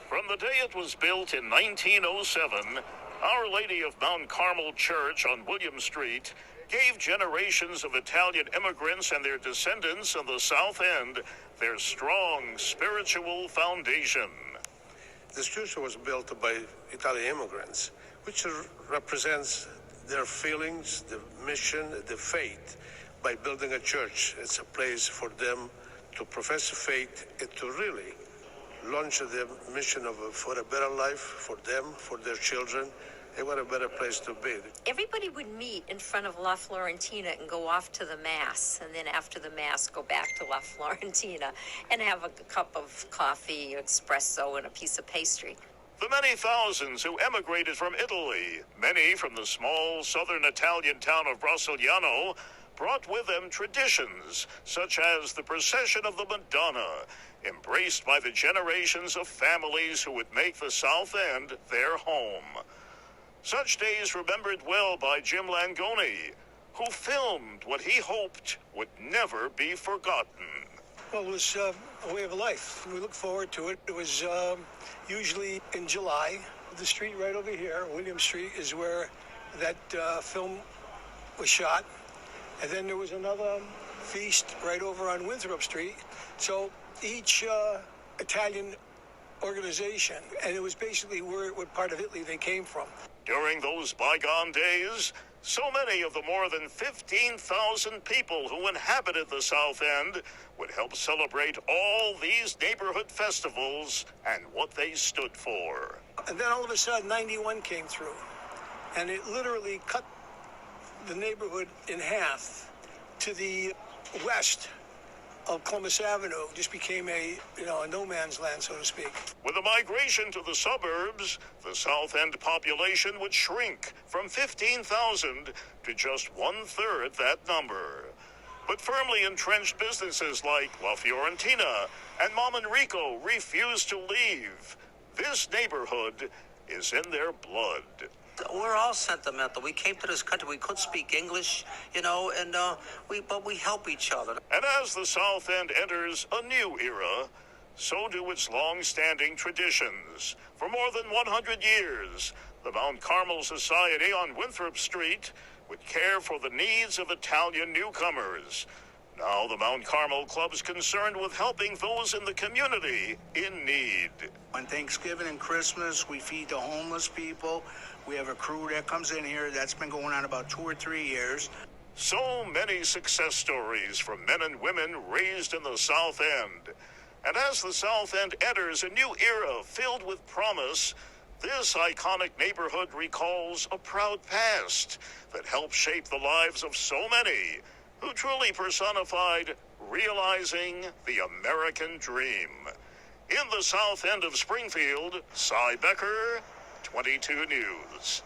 From the day it was built in 1907, Our Lady of Mount Carmel Church on William Street gave generations of Italian immigrants and their descendants in the South End their strong spiritual foundation. This church was built by Italian immigrants, which represents their feelings, the mission, the faith. By building a church, it's a place for them to profess faith and to really launch the mission for a better life for them, for their children, and what a better place to be. Everybody would meet in front of La Florentina and go off to the Mass, and then after the Mass go back to La Florentina and have a cup of coffee, espresso, and a piece of pastry. The many thousands who emigrated from Italy, many from the small southern Italian town of Brasiliano, brought with them traditions such as the procession of the Madonna, embraced by the generations of families who would make the South End their home. Such days remembered well by Jim Langoni, who filmed what he hoped would never be forgotten. Well, it was a way of life. We look forward to it. It was usually in July. The street right over here, William Street, is where that film was shot. And then there was another feast right over on Winthrop Street. So each Italian organization, and it was basically what part of Italy they came from. During those bygone days, so many of the more than 15,000 people who inhabited the South End would help celebrate all these neighborhood festivals and what they stood for. And then all of a sudden, 91 came through, and it literally cut the neighborhood in half. To the west of Columbus Avenue just became a no man's land, so to speak. With the migration to the suburbs, the South End population would shrink from 15,000 to just one-third that number. But firmly entrenched businesses like La Fiorentina and Mom and Rico refused to leave. This neighborhood is in their blood. We're all sentimental. We came to this country. We could speak English, but we help each other. And as the South End enters a new era, so do its long-standing traditions. For more than 100 years, the Mount Carmel Society on Winthrop Street would care for the needs of Italian newcomers. Now the Mount Carmel Club's concerned with helping those in the community in need. On Thanksgiving and Christmas, we feed the homeless people. We have a crew that comes in here. That's been going on about 2 or 3 years. So many success stories from men and women raised in the South End. And as the South End enters a new era filled with promise, this iconic neighborhood recalls a proud past that helped shape the lives of so many who truly personified realizing the American dream. In the South End of Springfield, Cy Becker, 22 News.